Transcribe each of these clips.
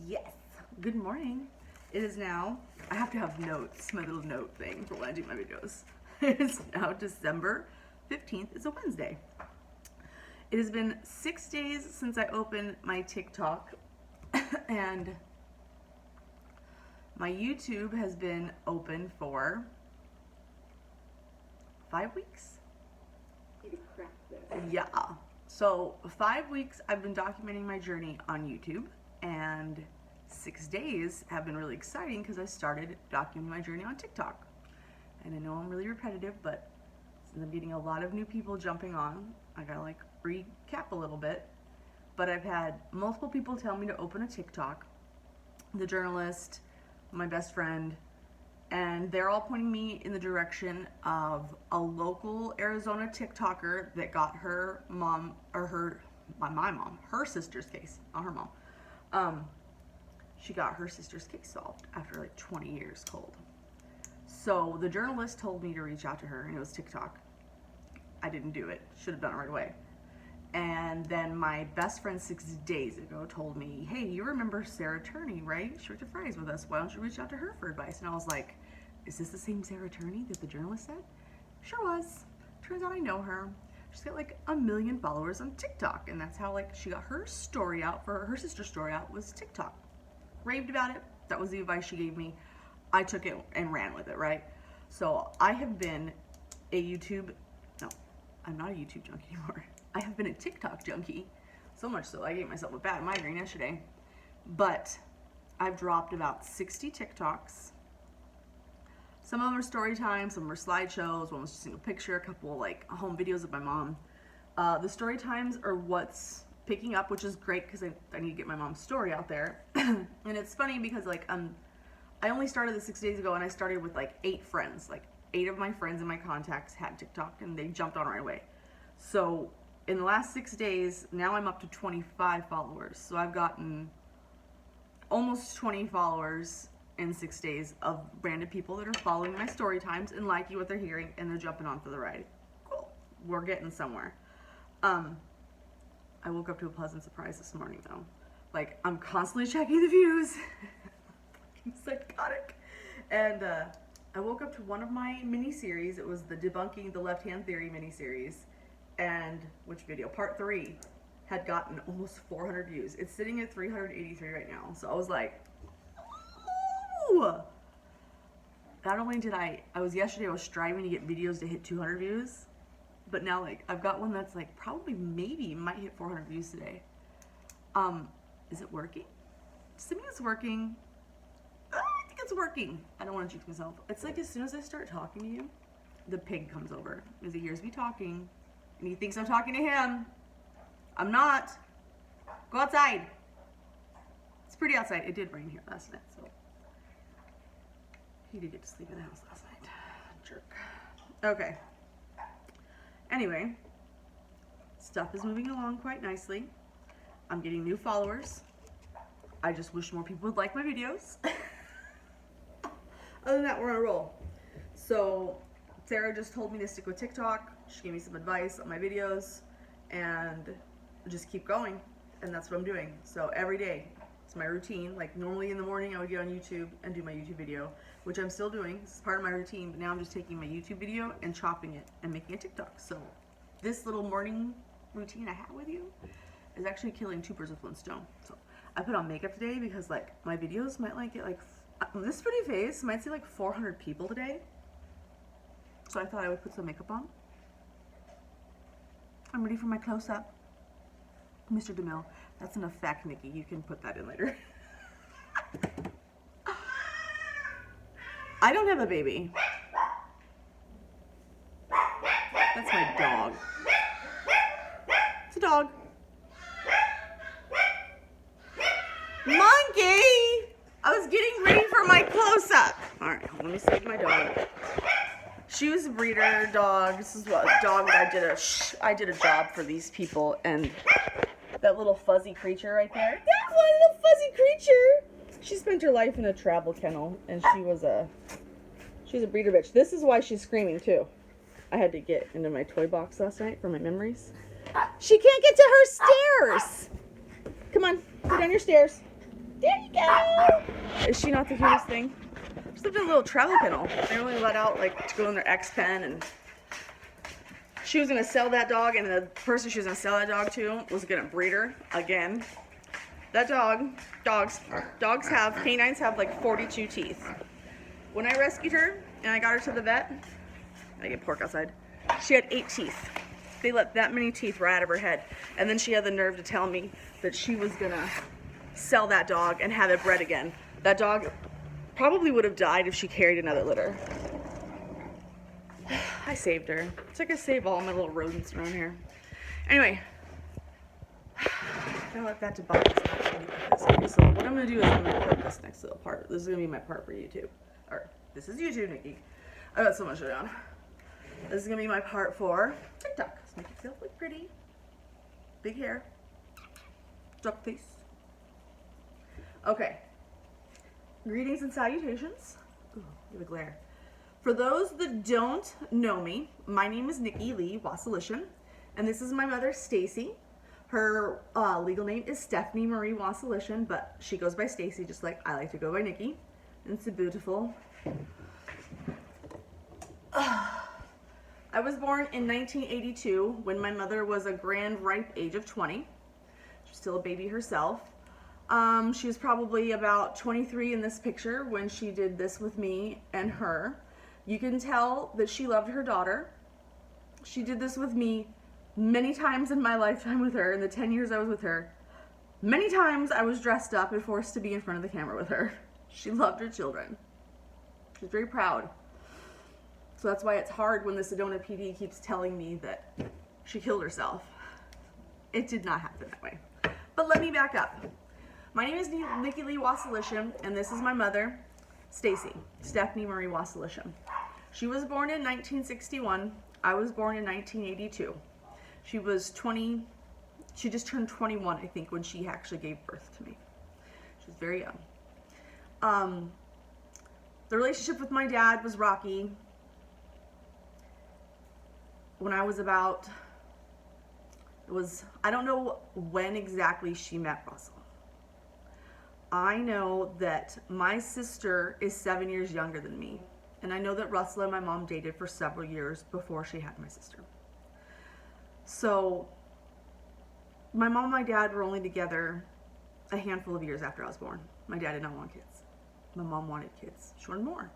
Yes. Good morning. It is now, I have to have notes, my little note thing for when I do my videos. It's now December 15th. It's a Wednesday. It has been 6 days since I opened my TikTok and my YouTube has been open for 5 weeks. Yeah. So 5 weeks I've been documenting my journey on YouTube, and 6 days have been really exciting because I started documenting my journey on TikTok. And I know I'm really repetitive, but since I'm getting a lot of new people jumping on, I gotta like recap a little bit. But I've had multiple people tell me to open a TikTok. The journalist, my best friend, and they're all pointing me in the direction of a local Arizona TikToker that got her mom, or my mom, her sister's case, not her mom. She got her sister's case solved after like 20 years cold. So the journalist told me to reach out to her, and it was TikTok. I didn't do it. Should have done it right away. And then my best friend 6 days ago told me, hey, you remember Sarah Turney, right? She worked at Fry's with us. Why don't you reach out to her for advice? And I was like, is this the same Sarah Turney that the journalist said? Sure was. Turns out I know her. She's got like 1 million followers on TikTok, and that's how like she got her story out, for her sister's story out, was TikTok. Raved about it. That was the advice she gave me. I took it and ran with it, right? So I have been I'm not a YouTube junkie anymore. I have been a TikTok junkie. So much so I gave myself a bad migraine yesterday. But I've dropped about 60 TikToks. Some of them are story time, some are slideshows, one was just a single picture, a couple like home videos of my mom. The story times are what's picking up, which is great because I need to get my mom's story out there. And it's funny because like I only started this 6 days ago, and I started with like 8 friends. Like 8 of my friends in my contacts had TikTok, and they jumped on right away. So in the last 6 days, now I'm up to 25 followers. So I've gotten almost 20 followers in 6 days of random people that are following my story times and liking what they're hearing, and they're jumping on for the ride. Cool. We're getting somewhere. I woke up to a pleasant surprise this morning though. Like, I'm constantly checking the views. Psychotic. And I woke up to one of my mini-series. It was the Debunking the Left-Hand Theory mini-series, and which video, part 3, had gotten almost 400 views. It's sitting at 383 right now. So I was like, ooh! Not only did yesterday I was striving to get videos to hit 200 views, but now like I've got one that's like probably maybe might hit 400 views today. Is it working? Assuming it's working. I think it's working. I don't want to jinx myself. It's like as soon as I start talking to you, the pig comes over because he hears me talking and he thinks I'm talking to him. I'm not. Go outside. It's pretty outside. It did rain here last night, so he did get to sleep in the house last night. Jerk. Okay. Anyway, stuff is moving along quite nicely. I'm getting new followers. I just wish more people would like my videos. Other than that, we're on a roll. So Sarah just told me to stick with TikTok. She gave me some advice on my videos, and just keep going. And that's what I'm doing. So every day, it's my routine. Like normally in the morning, I would get on YouTube and do my YouTube video, which I'm still doing. This is part of my routine, but now I'm just taking my YouTube video and chopping it and making a TikTok. So this little morning routine I have with you is actually killing 2 birds with 1 stone. So I put on makeup today because like my videos might like get like, this pretty face might see like 400 people today. So I thought I would put some makeup on. I'm ready for my close-up. Mr. DeMille, that's an effect, Nikki. You can put that in later. I don't have a baby. That's my dog. It's a dog. Monkey! I was getting ready for my close-up. All right, let me save my dog. She was a breeder dog. This is what a dog that I did a job for these people, and that little fuzzy creature right there. That one little fuzzy creature. She spent her life in a travel kennel, and she's a breeder bitch. This is why she's screaming too. I had to get into my toy box last night for my memories. She can't get to her stairs. Come on, go down your stairs. There you go. Is she not the cutest thing? She's lived in a little travel kennel. They only let out like to go in their X-Pen, and she was gonna sell that dog, and the person she was gonna sell that dog to was gonna breed her again. That canines have like 42 teeth. When I rescued her and I got her to the vet, I get pork outside, she had 8 teeth. They let that many teeth right out of her head. And then she had the nerve to tell me that she was gonna sell that dog and have it bred again. That dog probably would have died if she carried another litter. I saved her. It's like I save all my little rodents around here. Anyway, I'm gonna let that debug. So what I'm gonna do is I'm gonna put this next little part. This is gonna be my part for YouTube. Or this is YouTube, Nikki. I got so much shit on. This is gonna be my part for TikTok. Let's make yourself look pretty. Big hair. Duck face. Okay. Greetings and salutations. Ooh, look at the glare. For those that don't know me, my name is Nikki Lee Wasilishan, and this is my mother, Stacy. Her legal name is Stephanie Marie Wasilishan, but she goes by Stacy, just like I like to go by Nikki. And it's beautiful. I was born in 1982 when my mother was a grand ripe age of 20. She's still a baby herself. She was probably about 23 in this picture when she did this with me and her. You can tell that she loved her daughter. She did this with me many times in my lifetime with her, in the 10 years I was with her. Many times I was dressed up and forced to be in front of the camera with her. She loved her children. She's very proud. So that's why it's hard when the Sedona PD keeps telling me that she killed herself. It did not happen that way. But let me back up. My name is Nikki Lee Wasilishan, and this is my mother, Stacy, Stephanie Marie Wasilishan. She was born in 1961. I was born in 1982. She was 20, she just turned 21, I think, when she actually gave birth to me. She was very young. The relationship with my dad was rocky. When I was about, I don't know when exactly she met Russell. I know that my sister is 7 years younger than me. And I know that Russell and my mom dated for several years before she had my sister. So my mom and my dad were only together a handful of years after I was born. My dad did not want kids. My mom wanted kids. She wanted more.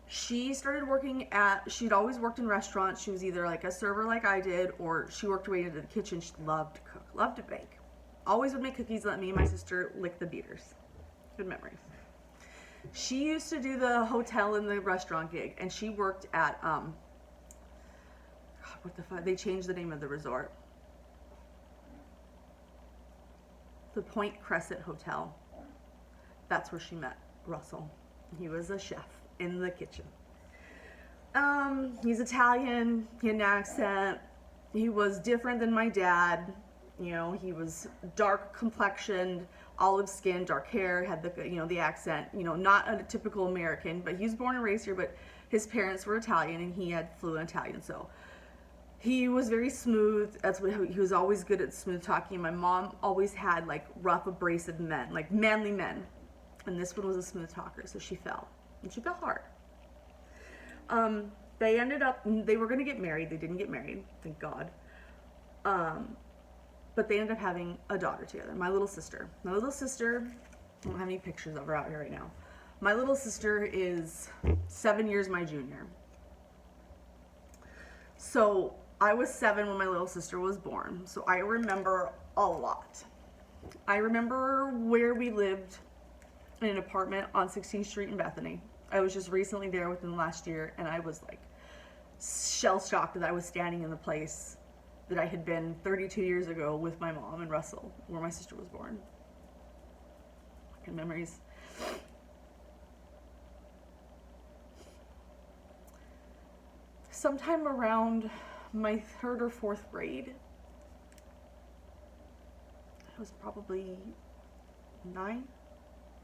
She started working she'd always worked in restaurants. She was either like a server like I did, or she worked her way into the kitchen. She loved to cook, loved to bake. Always would make cookies, let me and my sister lick the beaters. Good memories. She used to do the hotel and the restaurant gig, and she worked at, what the fuck, they changed the name of the resort. The Point Crescent Hotel. That's where she met Russell. He was a chef in the kitchen. He's Italian, he had an accent. He was different than my dad. You know, he was dark complexioned, olive skin, dark hair, had the, you know, the accent, you know, not a typical American, but he was born and raised here, but his parents were Italian and he had fluent Italian. So he was very smooth. That's what he was, always good at smooth talking. My mom always had like rough, abrasive men, like manly men. And this one was a smooth talker, so she fell. And she fell hard. They ended up, they were going to get married. They didn't get married, thank God. But they ended up having a daughter together, my little sister. My little sister, I don't have any pictures of her out here right now. My little sister is 7 years my junior. So I was 7 when my little sister was born. So I remember a lot. I remember where we lived in an apartment on 16th Street in Bethany. I was just recently there within the last year, and I was like shell-shocked that I was standing in the place that I had been 32 years ago with my mom and Russell, where my sister was born. Fucking memories. Sometime around my 3rd or 4th grade, I was probably 9.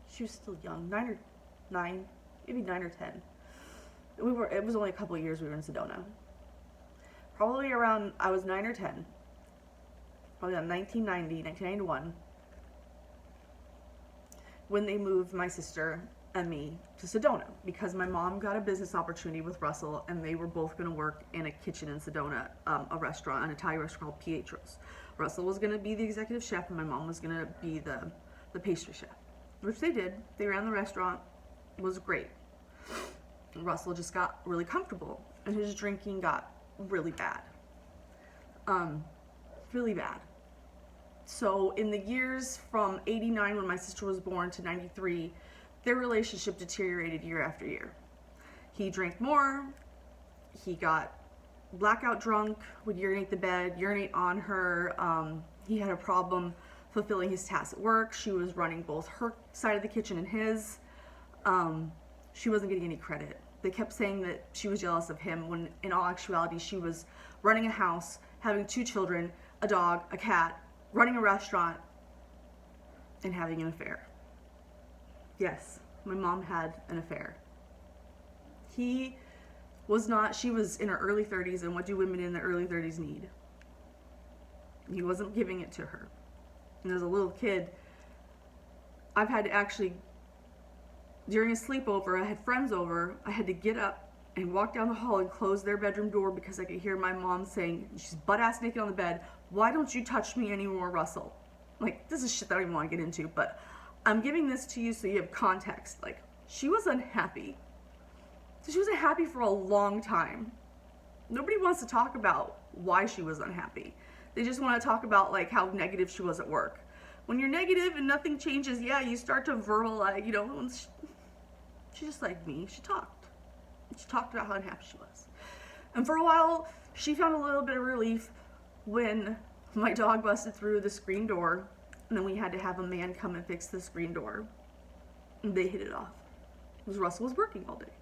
She was still young, 9, maybe 9 or 10. It was only a couple of years we were in Sedona. Probably around, I was 9 or 10. Probably around 1990, 1991. when they moved my sister and me to Sedona, because my mom got a business opportunity with Russell, and they were both going to work in a kitchen in Sedona, a restaurant, an Italian restaurant called Pietro's. Russell was going to be the executive chef, and my mom was going to be the pastry chef, which they did. They ran the restaurant. It was great. Russell just got really comfortable, and his drinking got really bad. Really bad. So in the years from 89, when my sister was born, to 93, their relationship deteriorated year after year. He drank more, he got blackout drunk, would urinate the bed, urinate on her. He had a problem fulfilling his tasks at work. She was running both her side of the kitchen and his. She wasn't getting any credit. They kept saying that she was jealous of him, when in all actuality she was running a house, having 2 children, a dog, a cat, running a restaurant, and having an affair. Yes, my mom had an affair. He was not, she was in her early 30s, and what do women in their early 30s need? He wasn't giving it to her. And as a little kid, I've had to actually, during a sleepover, I had friends over, I had to get up and walk down the hall and close their bedroom door because I could hear my mom saying, she's butt-ass naked on the bed, "Why don't you touch me anymore, Russell?" Like, this is shit that I don't even want to get into, but I'm giving this to you so you have context. Like, she was unhappy. So she was unhappy for a long time. Nobody wants to talk about why she was unhappy. They just want to talk about, like, how negative she was at work. When you're negative and nothing changes, yeah, you start to verbalize, you know. She's just like me. She talked. She talked about how unhappy she was. And for a while, she found a little bit of relief when my dog busted through the screen door, and then we had to have a man come and fix the screen door. And they hit it off, because Russell was working all day.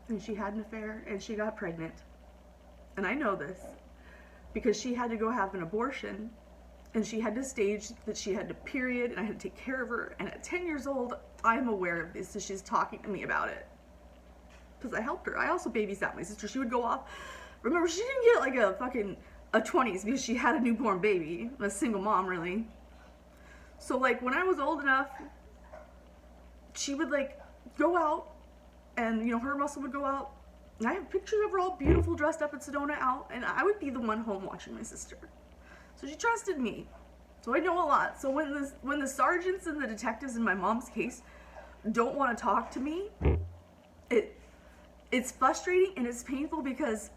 And she had an affair, and she got pregnant. And I know this because she had to go have an abortion, and she had to stage that she had a period, and I had to take care of her. And at 10 years old, I'm aware of this, so she's talking to me about it. Because I helped her. I also babysat my sister. She would go off. Remember, she didn't get like a 20s because she had a newborn baby. A single mom, really. So, like, when I was old enough, she would, like, go out, and, you know, her and Russell would go out. And I have pictures of her all beautiful, dressed up at Sedona out, and I would be the one home watching my sister. So she trusted me. So I know a lot. So when the sergeants and the detectives in my mom's case don't want to talk to me, it's frustrating and it's painful because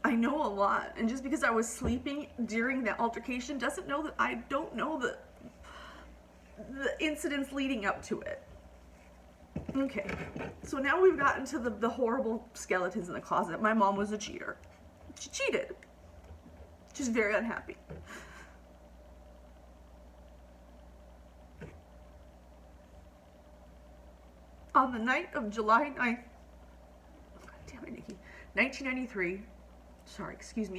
I know a lot. And just because I was sleeping during that altercation doesn't know that I don't know the incidents leading up to it. Okay, so now we've gotten to the horrible skeletons in the closet. My mom was a cheater. She cheated. She's very unhappy. On the night of July 9th, God damn it, Nikki, 1993,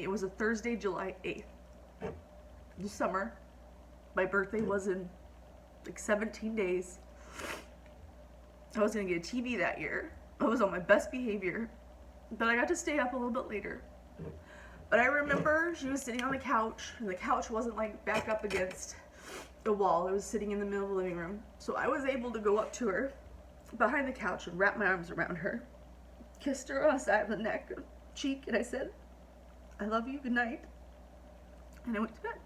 it was a Thursday, July 8th. This summer, my birthday was in like 17 days. I was going to get a TV that year. I was on my best behavior, but I got to stay up a little bit later. But I remember she was sitting on the couch, and the couch wasn't like back up against the wall. It was sitting in the middle of the living room. So I was able to go up to her behind the couch and wrap my arms around her, kissed her on the side of the neck, cheek, and I said, "I love you, good night." And I went to bed.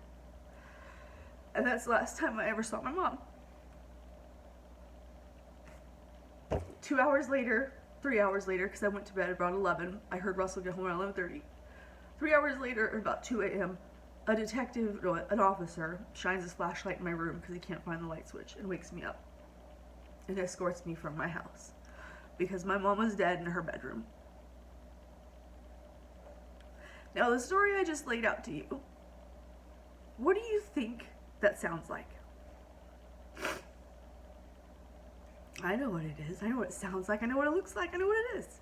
And that's the last time I ever saw my mom. 2 hours later, 3 hours later, because I went to bed around 11, I heard Russell get home around 11:30. 3 hours later, at about 2 a.m., an officer shines his flashlight in my room because he can't find the light switch and wakes me up and escorts me from my house because my mom was dead in her bedroom. Now, the story I just laid out to you, what do you think that sounds like? I know what it is. I know what it sounds like. I know what it looks like. I know what it is.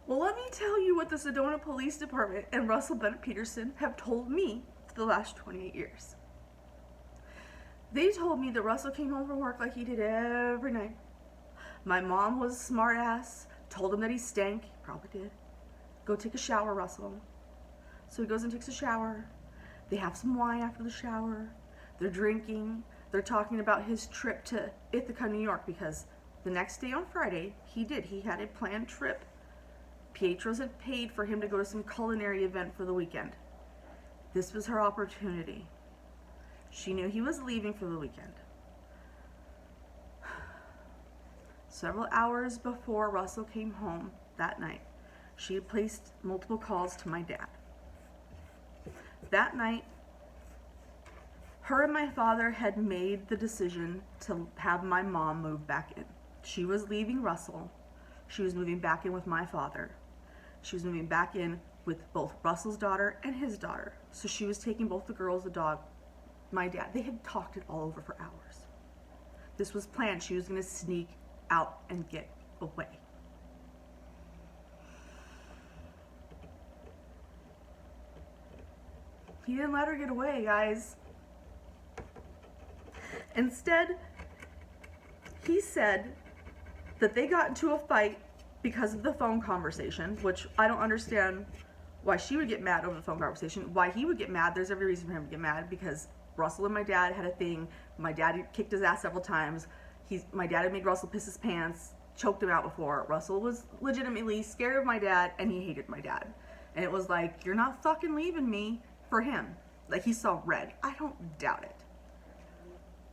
Well, let me tell you what the Sedona Police Department and Russell Bennett Peterson have told me for the last 28 years. They told me that Russell came home from work like he did every night. My mom was a smart ass, told him that he stank. He probably did. Go take a shower, Russell. So he goes and takes a shower. They have some wine after the shower. They're drinking. They're talking about his trip to Ithaca, New York, because the next day on Friday, he had a planned trip. Pietro's had paid for him to go to some culinary event for the weekend. This was her opportunity. She knew he was leaving for the weekend. Several hours before Russell came home that night, she had placed multiple calls to my dad. That night, her and my father had made the decision to have my mom move back in. She was leaving Russell. She was moving back in with my father. She was moving back in with both Russell's daughter and his daughter. So she was taking both the girls, the dog, my dad. They had talked it all over for hours. This was planned. She was going to sneak out and get away. He didn't let her get away, guys. Instead, he said that they got into a fight because of the phone conversation, which I don't understand why she would get mad over the phone conversation. Why he would get mad, there's every reason for him to get mad, because Russell and my dad had a thing. My dad had kicked his ass several times. My dad had made Russell piss his pants, choked him out before. Russell was legitimately scared of my dad, and he hated my dad. And it was like, you're not fucking leaving me for him. Like, he saw red. I don't doubt it.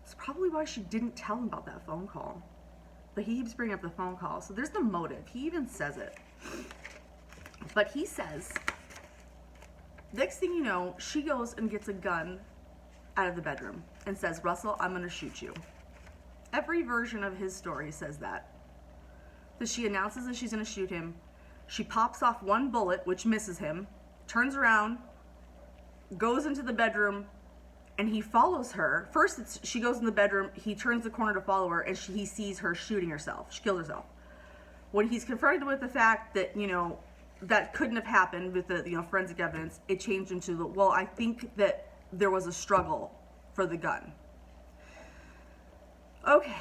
It's probably why she didn't tell him about that phone call. But he keeps bringing up the phone call. So there's the motive. He even says it. But he says, next thing you know, she goes and gets a gun out of the bedroom and says, Russell, I'm going to shoot you. Every version of his story says that. So she announces that she's going to shoot him. She pops off one bullet, which misses him, turns around, goes into the bedroom, and he follows her. First, she goes in the bedroom, he turns the corner to follow her, and he sees her shooting herself. She killed herself. When he's confronted with the fact that, that couldn't have happened with the, forensic evidence, it changed into the, well, I think that there was a struggle for the gun. Okay,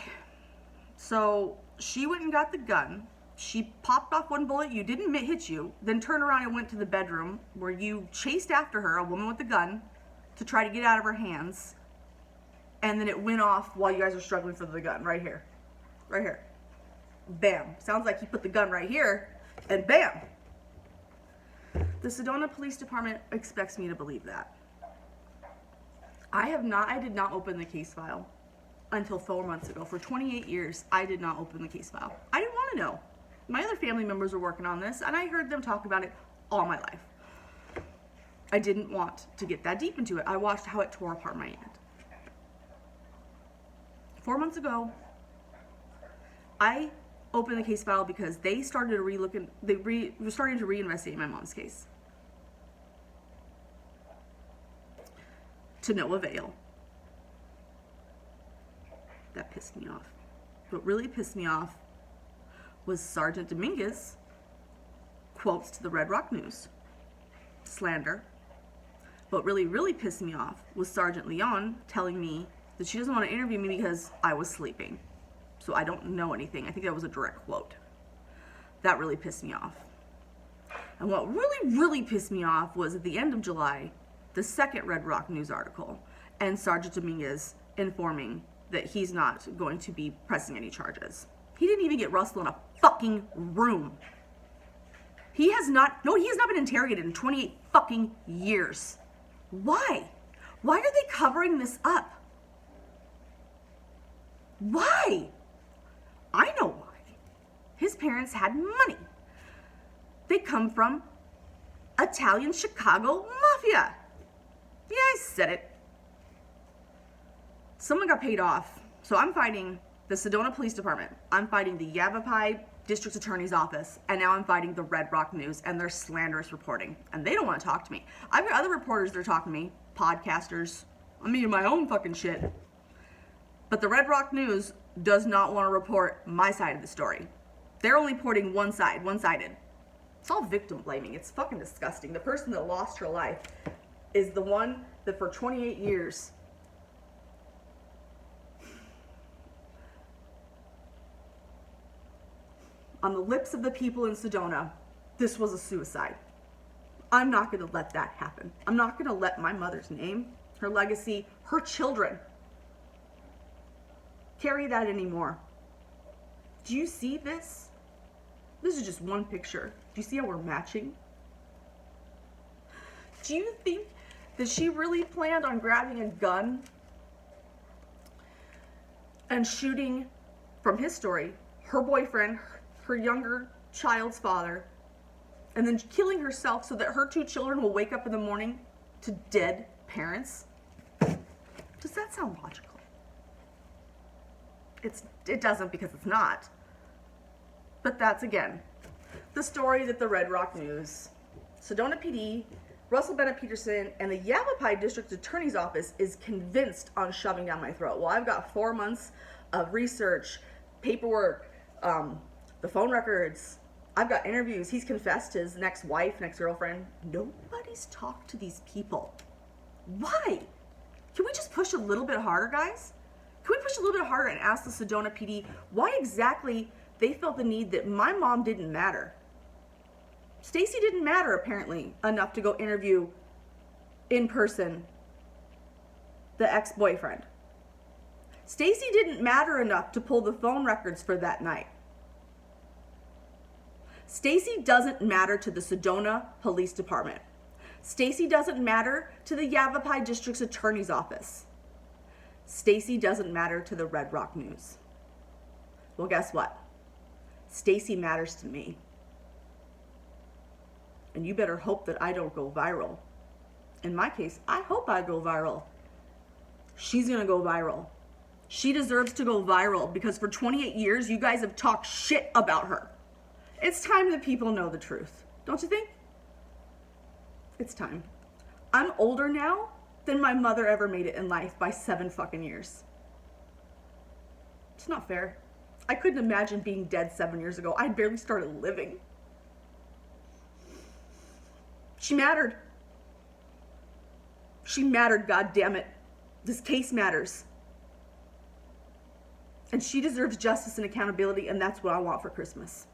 so she went and got the gun. She popped off one bullet, you didn't hit you, then turned around and went to the bedroom where you chased after her, a woman with a gun, to try to get out of her hands. And then it went off while you guys were struggling for the gun, right here. Right here. Bam. Sounds like he put the gun right here, and bam. The Sedona Police Department expects me to believe that. I did not open the case file until 4 months ago. For 28 years, I did not open the case file. I didn't want to know. My other family members were working on this, and I heard them talk about it all my life. I didn't want to get that deep into it. I watched how it tore apart my aunt. 4 months ago, I opened the case file because they started to were starting to reinvestigate my mom's case. To no avail. That pissed me off. What really pissed me off was Sergeant Dominguez quotes to the Red Rock News. Slander. What really, really pissed me off was Sergeant Leon telling me that she doesn't want to interview me because I was sleeping. So I don't know anything. I think that was a direct quote. That really pissed me off. And what really, really pissed me off was at the end of July, the second Red Rock News article, and Sergeant Dominguez informing that he's not going to be pressing any charges. He didn't even get Russell in a fucking room. He has not been interrogated in 28 fucking years. Why? Why are they covering this up? Why? I know why. His parents had money. They come from Italian Chicago mafia. Yeah, I said it. Someone got paid off. So I'm fighting the Sedona Police Department. I'm fighting the Yavapai District Attorney's Office. And now I'm fighting the Red Rock News and their slanderous reporting. And they don't want to talk to me. I've got other reporters that are talking to me. Podcasters. I'm eating my own fucking shit. But the Red Rock News does not want to report my side of the story. They're only reporting one side, one-sided. It's all victim blaming. It's fucking disgusting. The person that lost her life is the one that for 28 years on the lips of the people in Sedona, this was a suicide. I'm not going to let that happen. I'm not going to let my mother's name her legacy, her children carry that anymore. Do you see this? This is just one picture. Do you see how we're matching? Do you think that she really planned on grabbing a gun and shooting, from his story, her boyfriend, her younger child's father, and then killing herself so that her 2 children will wake up in the morning to dead parents? Does that sound logical? It doesn't, because it's not. But that's, again, the story that the Red Rock News, Sedona PD, Russell Bennett Peterson, and the Yavapai District Attorney's Office is convinced on shoving down my throat. Well, I've got 4 months of research, paperwork, the phone records. I've got interviews. He's confessed his next wife, next girlfriend. Nobody's talked to these people. Why? Can we just push a little bit harder, guys? Can we push a little bit harder and ask the Sedona PD why exactly they felt the need that my mom didn't matter? Stacy didn't matter, apparently, enough to go interview in person the ex-boyfriend. Stacy didn't matter enough to pull the phone records for that night. Stacy doesn't matter to the Sedona Police Department. Stacy doesn't matter to the Yavapai District's Attorney's Office. Stacy doesn't matter to the Red Rock News. Well, guess what? Stacy matters to me. And you better hope that I don't go viral. In my case, I hope I go viral. She's gonna go viral. She deserves to go viral because for 28 years, you guys have talked shit about her. It's time that people know the truth. Don't you think? It's time. I'm older now than my mother ever made it in life by 7 fucking years. It's not fair. I couldn't imagine being dead 7 years ago. I'd barely started living. She mattered. She mattered, goddammit. This case matters. And she deserves justice and accountability, and that's what I want for Christmas.